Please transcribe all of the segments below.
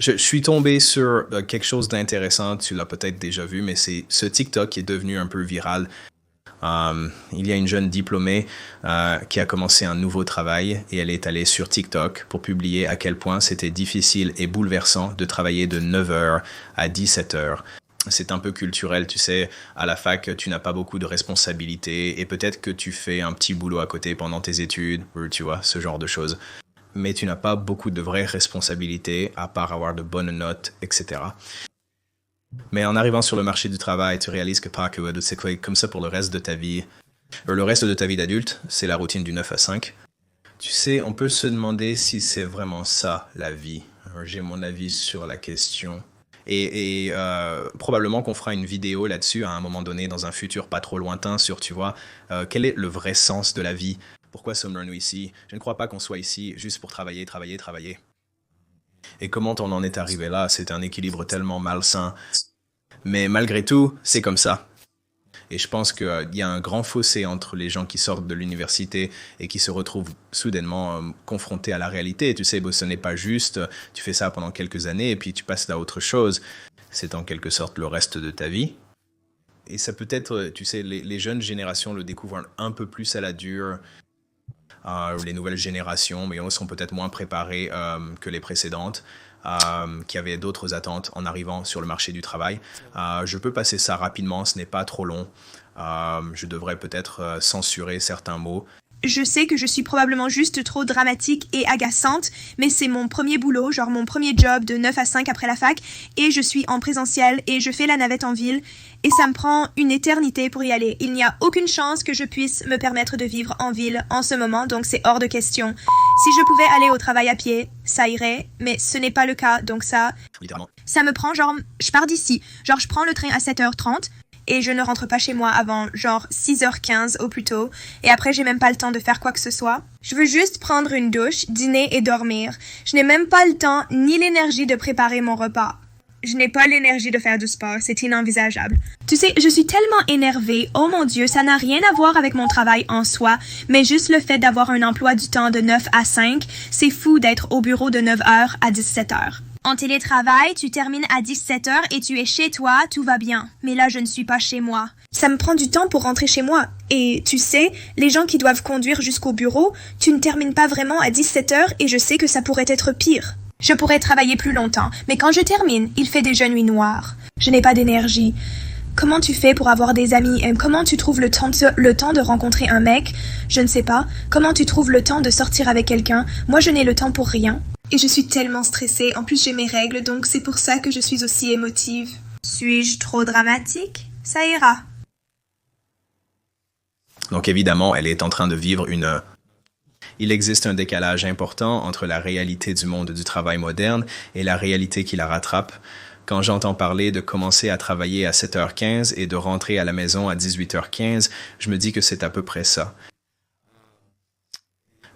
Je suis tombé sur quelque chose d'intéressant, tu l'as peut-être déjà vu, mais c'est ce TikTok qui est devenu un peu viral. Il y a une jeune diplômée qui a commencé un nouveau travail et elle est allée sur TikTok pour publier à quel point c'était difficile et bouleversant de travailler de 9 heures à 17 heures. C'est un peu culturel, tu sais, à la fac, tu n'as pas beaucoup de responsabilités et peut-être que tu fais un petit boulot à côté pendant tes études, ou tu vois, ce genre de choses. Mais tu n'as pas beaucoup de vraies responsabilités à part avoir de bonnes notes, etc. Mais en arrivant sur le marché du travail, tu réalises que pas que c'est comme ça pour le reste de ta vie. Le reste de ta vie d'adulte, c'est la routine du 9 à 5. Tu sais, on peut se demander si c'est vraiment ça, la vie. J'ai mon avis sur la question. Probablement qu'on fera une vidéo là-dessus à un moment donné, dans un futur pas trop lointain, sur, tu vois, quel est le vrai sens de la vie? Pourquoi sommes-nous ici? Je ne crois pas qu'on soit ici juste pour travailler, travailler, travailler. Et comment on en est arrivé là? C'est un équilibre tellement malsain. Mais malgré tout, c'est comme ça. Et je pense qu'il y a un grand fossé entre les gens qui sortent de l'université et qui se retrouvent soudainement confrontés à la réalité. Tu sais, ce n'est pas juste, tu fais ça pendant quelques années et puis tu passes à autre chose. C'est en quelque sorte le reste de ta vie. Et ça peut être, tu sais, les jeunes générations le découvrent un peu plus à la dure. Les nouvelles générations, mais sont peut-être moins préparées que les précédentes, qui avaient d'autres attentes en arrivant sur le marché du travail. Je peux passer ça rapidement, ce n'est pas trop long. Je devrais peut-être censurer certains mots. Je sais que je suis probablement juste trop dramatique et agaçante, mais c'est mon premier boulot, genre mon premier job de 9 à 5 après la fac, et je suis en présentiel et je fais la navette en ville, et ça me prend une éternité pour y aller. Il n'y a aucune chance que je puisse me permettre de vivre en ville en ce moment, donc c'est hors de question. Si je pouvais aller au travail à pied, ça irait, mais ce n'est pas le cas, donc ça me prend genre, je pars d'ici, genre je prends le train à 7h30, et je ne rentre pas chez moi avant genre 6h15 au plus tôt. Et après, j'ai même pas le temps de faire quoi que ce soit. Je veux juste prendre une douche, dîner et dormir. Je n'ai même pas le temps ni l'énergie de préparer mon repas. Je n'ai pas l'énergie de faire du sport, c'est inenvisageable. Tu sais, je suis tellement énervée, oh mon Dieu, ça n'a rien à voir avec mon travail en soi, mais juste le fait d'avoir un emploi du temps de 9 à 5, c'est fou d'être au bureau de 9h à 17h. En télétravail, tu termines à 17h et tu es chez toi, tout va bien. Mais là, je ne suis pas chez moi. Ça me prend du temps pour rentrer chez moi. Et tu sais, les gens qui doivent conduire jusqu'au bureau, tu ne termines pas vraiment à 17h et je sais que ça pourrait être pire. Je pourrais travailler plus longtemps, mais quand je termine, il fait déjà nuit noire. Je n'ai pas d'énergie. Comment tu fais pour avoir des amis? Comment tu trouves le temps de rencontrer un mec? Je ne sais pas. Comment tu trouves le temps de sortir avec quelqu'un? Moi, je n'ai le temps pour rien. Et je suis tellement stressée. En plus, j'ai mes règles, donc c'est pour ça que je suis aussi émotive. Suis-je trop dramatique? Ça ira. Donc évidemment, elle est en train de vivre une... Il existe un décalage important entre la réalité du monde du travail moderne et la réalité qui la rattrape. Quand j'entends parler de commencer à travailler à 7h15 et de rentrer à la maison à 18h15, je me dis que c'est à peu près ça.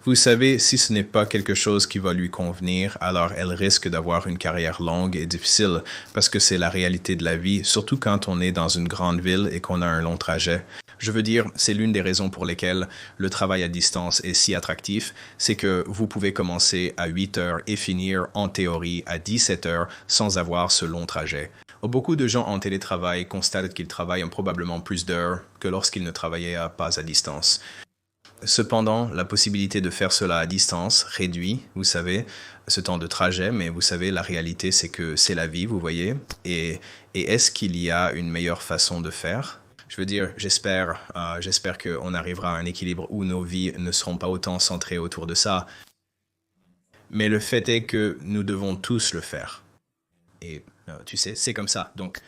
Vous savez, si ce n'est pas quelque chose qui va lui convenir, alors elle risque d'avoir une carrière longue et difficile, parce que c'est la réalité de la vie, surtout quand on est dans une grande ville et qu'on a un long trajet. Je veux dire, c'est l'une des raisons pour lesquelles le travail à distance est si attractif, c'est que vous pouvez commencer à 8 heures et finir en théorie à 17 heures sans avoir ce long trajet. Beaucoup de gens en télétravail constatent qu'ils travaillent probablement plus d'heures que lorsqu'ils ne travaillaient pas à distance. Cependant, la possibilité de faire cela à distance réduit, vous savez, ce temps de trajet, mais vous savez, la réalité, c'est que c'est la vie, vous voyez. Et est-ce qu'il y a une meilleure façon de faire? Je veux dire, j'espère qu'on arrivera à un équilibre où nos vies ne seront pas autant centrées autour de ça. Mais le fait est que nous devons tous le faire. Et tu sais, c'est comme ça. Donc,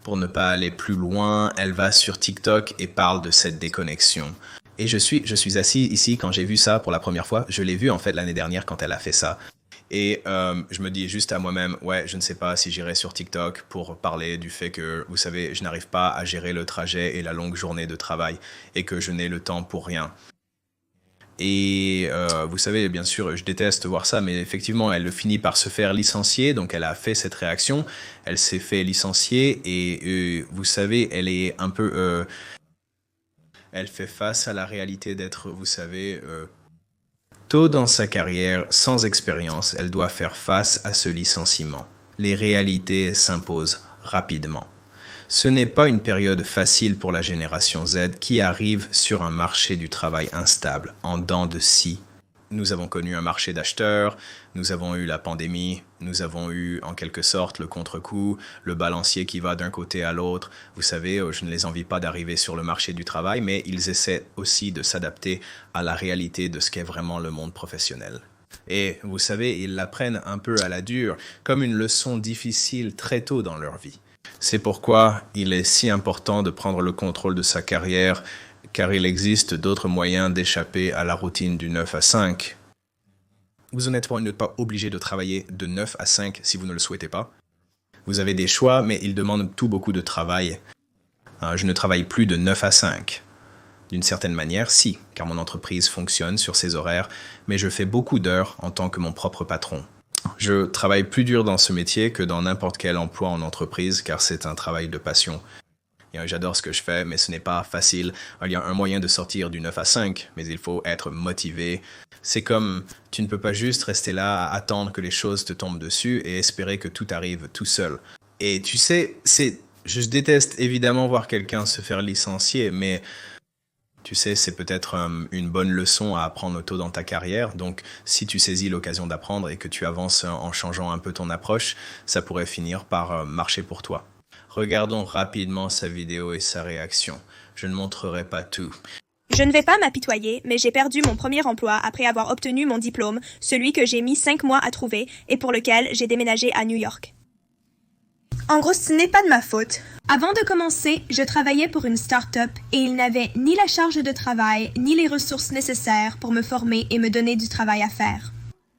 pour ne pas aller plus loin, elle va sur TikTok et parle de cette déconnexion. Et je suis assis ici quand j'ai vu ça pour la première fois. Je l'ai vu en fait l'année dernière quand elle a fait ça. Et je me dis juste à moi-même, ouais, je ne sais pas si j'irai sur TikTok pour parler du fait que, vous savez, je n'arrive pas à gérer le trajet et la longue journée de travail et que je n'ai le temps pour rien. Et vous savez, bien sûr, je déteste voir ça, mais effectivement, elle finit par se faire licencier, donc elle a fait cette réaction, elle s'est fait licencier, et vous savez, elle est un peu... elle fait face à la réalité d'être, vous savez, Tôt dans sa carrière, sans expérience, elle doit faire face à ce licenciement. Les réalités s'imposent rapidement. Ce n'est pas une période facile pour la génération Z qui arrive sur un marché du travail instable, en dents de scie. Nous avons connu un marché d'acheteurs, nous avons eu la pandémie, nous avons eu en quelque sorte le contre-coup, le balancier qui va d'un côté à l'autre. Vous savez, je ne les envie pas d'arriver sur le marché du travail, mais ils essaient aussi de s'adapter à la réalité de ce qu'est vraiment le monde professionnel. Et vous savez, ils l'apprennent un peu à la dure, comme une leçon difficile très tôt dans leur vie. C'est pourquoi il est si important de prendre le contrôle de sa carrière, car il existe d'autres moyens d'échapper à la routine du 9 à 5. Vous n'êtes pas obligé de travailler de 9 à 5 si vous ne le souhaitez pas. Vous avez des choix, mais ils demandent tout beaucoup de travail. Je ne travaille plus de 9 à 5. D'une certaine manière, si, car mon entreprise fonctionne sur ses horaires, mais je fais beaucoup d'heures en tant que mon propre patron. Je travaille plus dur dans ce métier que dans n'importe quel emploi en entreprise, car c'est un travail de passion. J'adore ce que je fais, mais ce n'est pas facile. Il y a un moyen de sortir du 9 à 5, mais il faut être motivé. C'est comme, tu ne peux pas juste rester là à attendre que les choses te tombent dessus et espérer que tout arrive tout seul. Et tu sais, je déteste évidemment voir quelqu'un se faire licencier, mais tu sais, c'est peut-être une bonne leçon à apprendre tôt dans ta carrière. Donc, si tu saisis l'occasion d'apprendre et que tu avances en changeant un peu ton approche, ça pourrait finir par marcher pour toi. Regardons rapidement sa vidéo et sa réaction. Je ne montrerai pas tout. Je ne vais pas m'apitoyer, mais j'ai perdu mon premier emploi après avoir obtenu mon diplôme, celui que j'ai mis 5 mois à trouver et pour lequel j'ai déménagé à New York. En gros, ce n'est pas de ma faute. Avant de commencer, je travaillais pour une start-up et ils n'avaient ni la charge de travail, ni les ressources nécessaires pour me former et me donner du travail à faire.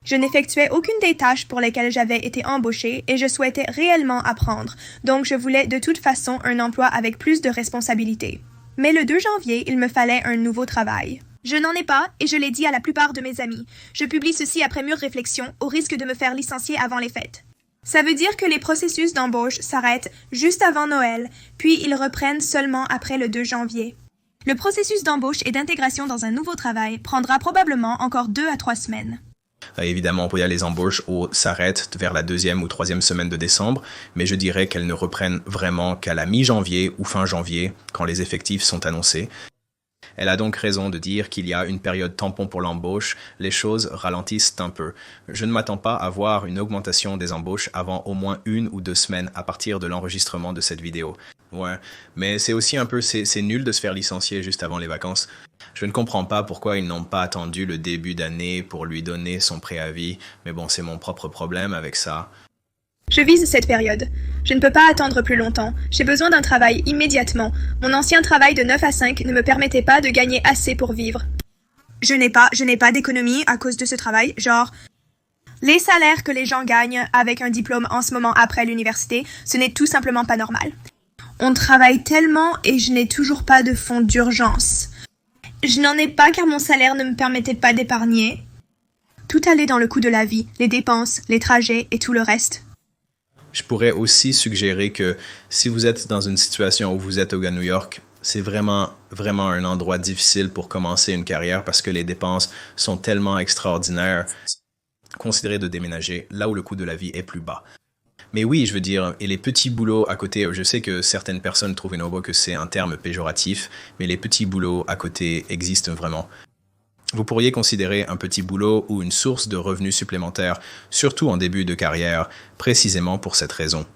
Je n'effectuais aucune des tâches pour lesquelles j'avais été embauchée et je souhaitais réellement apprendre, donc je voulais de toute façon un emploi avec plus de responsabilités. Mais le 2 janvier, il me fallait un nouveau travail. Je n'en ai pas et je l'ai dit à la plupart de mes amis. Je publie ceci après mûre réflexion, au risque de me faire licencier avant les fêtes. Ça veut dire que les processus d'embauche s'arrêtent juste avant Noël, puis ils reprennent seulement après le 2 janvier. Le processus d'embauche et d'intégration dans un nouveau travail prendra probablement encore 2 à 3 semaines. Évidemment, les embauches s'arrêtent vers la 2e ou 3e semaine de décembre, mais je dirais qu'elles ne reprennent vraiment qu'à la mi-janvier ou fin janvier, quand les effectifs sont annoncés. Elle a donc raison de dire qu'il y a une période tampon pour l'embauche, les choses ralentissent un peu. Je ne m'attends pas à voir une augmentation des embauches avant au moins 1 ou 2 semaines à partir de l'enregistrement de cette vidéo. Ouais, mais c'est aussi un peu, c'est nul de se faire licencier juste avant les vacances. Je ne comprends pas pourquoi ils n'ont pas attendu le début d'année pour lui donner son préavis, mais bon, c'est mon propre problème avec ça. Je vise cette période. Je ne peux pas attendre plus longtemps. J'ai besoin d'un travail immédiatement. Mon ancien travail de 9 à 5 ne me permettait pas de gagner assez pour vivre. Je n'ai pas d'économie à cause de ce travail, genre... Les salaires que les gens gagnent avec un diplôme en ce moment après l'université, ce n'est tout simplement pas normal. On travaille tellement et je n'ai toujours pas de fonds d'urgence. Je n'en ai pas car mon salaire ne me permettait pas d'épargner. Tout allait dans le coût de la vie, les dépenses, les trajets et tout le reste. Je pourrais aussi suggérer que si vous êtes dans une situation où vous êtes au New York, c'est vraiment un endroit difficile pour commencer une carrière parce que les dépenses sont tellement extraordinaires. Considérez de déménager là où le coût de la vie est plus bas. Mais oui, je veux dire, et les petits boulots à côté, je sais que certaines personnes trouvent que c'est un terme péjoratif, mais les petits boulots à côté existent vraiment. Vous pourriez considérer un petit boulot ou une source de revenus supplémentaires, surtout en début de carrière, précisément pour cette raison.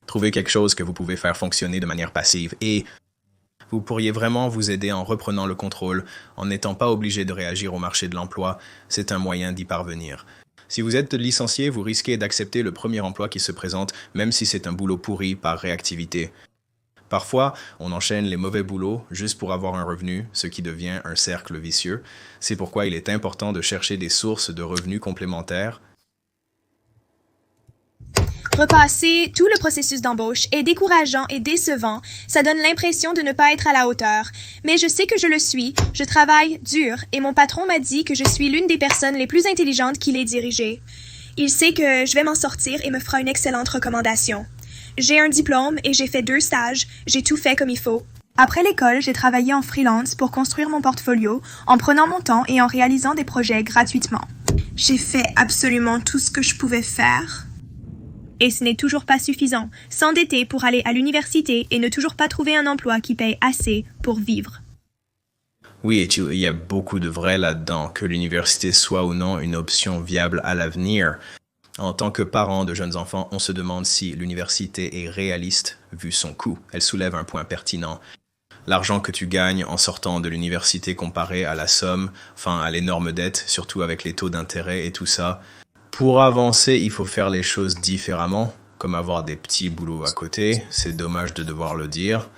Trouvez quelque chose que vous pouvez faire fonctionner de manière passive et vous pourriez vraiment vous aider en reprenant le contrôle, en n'étant pas obligé de réagir au marché de l'emploi. C'est un moyen d'y parvenir. Si vous êtes licencié, vous risquez d'accepter le premier emploi qui se présente, même si c'est un boulot pourri par réactivité. Parfois, on enchaîne les mauvais boulots juste pour avoir un revenu, ce qui devient un cercle vicieux. C'est pourquoi il est important de chercher des sources de revenus complémentaires. Repasser tout le processus d'embauche est décourageant et décevant. Ça donne l'impression de ne pas être à la hauteur. Mais je sais que je le suis. Je travaille dur et mon patron m'a dit que je suis l'une des personnes les plus intelligentes qu'il ait dirigées. Il sait que je vais m'en sortir et me fera une excellente recommandation. J'ai un diplôme et j'ai fait 2 stages. J'ai tout fait comme il faut. Après l'école, j'ai travaillé en freelance pour construire mon portfolio en prenant mon temps et en réalisant des projets gratuitement. J'ai fait absolument tout ce que je pouvais faire. Et ce n'est toujours pas suffisant. S'endetter pour aller à l'université et ne toujours pas trouver un emploi qui paye assez pour vivre. Oui, et il y a beaucoup de vrai là-dedans, que l'université soit ou non une option viable à l'avenir. En tant que parent de jeunes enfants, on se demande si l'université est réaliste vu son coût. Elle soulève un point pertinent. L'argent que tu gagnes en sortant de l'université comparé à la somme, enfin à l'énorme dette, surtout avec les taux d'intérêt et tout ça. Pour avancer, il faut faire les choses différemment, comme avoir des petits boulots à côté. C'est dommage de devoir le dire.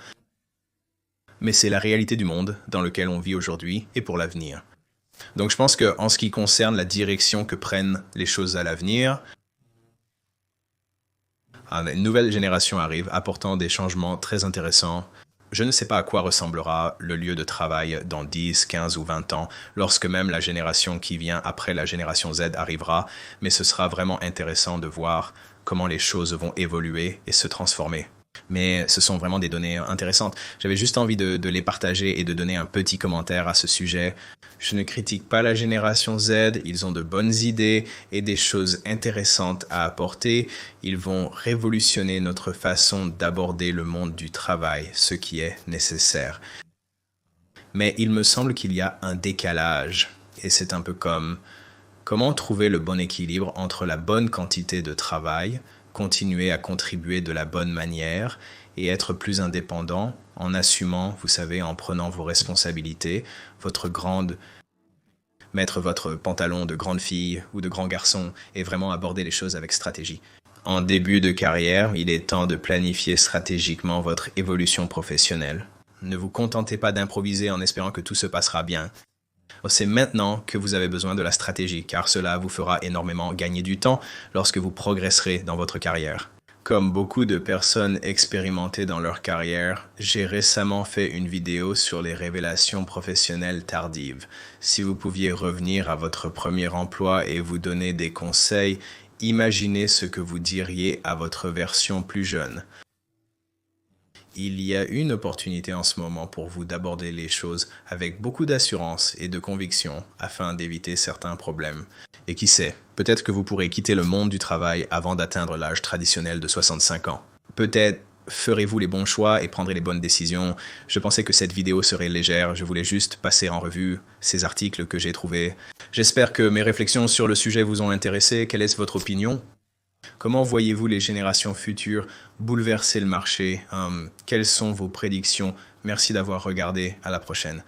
Mais c'est la réalité du monde dans lequel on vit aujourd'hui et pour l'avenir. Donc je pense qu'en ce qui concerne la direction que prennent les choses à l'avenir, une nouvelle génération arrive apportant des changements très intéressants. Je ne sais pas à quoi ressemblera le lieu de travail dans 10, 15 ou 20 ans, lorsque même la génération qui vient après la génération Z arrivera, mais ce sera vraiment intéressant de voir comment les choses vont évoluer et se transformer. Mais ce sont vraiment des données intéressantes. J'avais juste envie de les partager et de donner un petit commentaire à ce sujet. Je ne critique pas la génération Z, ils ont de bonnes idées et des choses intéressantes à apporter. Ils vont révolutionner notre façon d'aborder le monde du travail, ce qui est nécessaire. Mais il me semble qu'il y a un décalage, et c'est un peu comme comment trouver le bon équilibre entre la bonne quantité de travail, continuer à contribuer de la bonne manière et être plus indépendant en assumant, vous savez, en prenant vos responsabilités, mettre votre pantalon de grande fille ou de grand garçon et vraiment aborder les choses avec stratégie. En début de carrière, il est temps de planifier stratégiquement votre évolution professionnelle. Ne vous contentez pas d'improviser en espérant que tout se passera bien. C'est maintenant que vous avez besoin de la stratégie, car cela vous fera énormément gagner du temps lorsque vous progresserez dans votre carrière. Comme beaucoup de personnes expérimentées dans leur carrière, j'ai récemment fait une vidéo sur les révélations professionnelles tardives. Si vous pouviez revenir à votre premier emploi et vous donner des conseils, imaginez ce que vous diriez à votre version plus jeune. Il y a une opportunité en ce moment pour vous d'aborder les choses avec beaucoup d'assurance et de conviction afin d'éviter certains problèmes. Et qui sait, peut-être que vous pourrez quitter le monde du travail avant d'atteindre l'âge traditionnel de 65 ans. Peut-être ferez-vous les bons choix et prendrez les bonnes décisions. Je pensais que cette vidéo serait légère, je voulais juste passer en revue ces articles que j'ai trouvés. J'espère que mes réflexions sur le sujet vous ont intéressé. Quelle est votre opinion ? Comment voyez-vous les générations futures bouleverser le marché? Quelles sont vos prédictions? Merci d'avoir regardé. À la prochaine.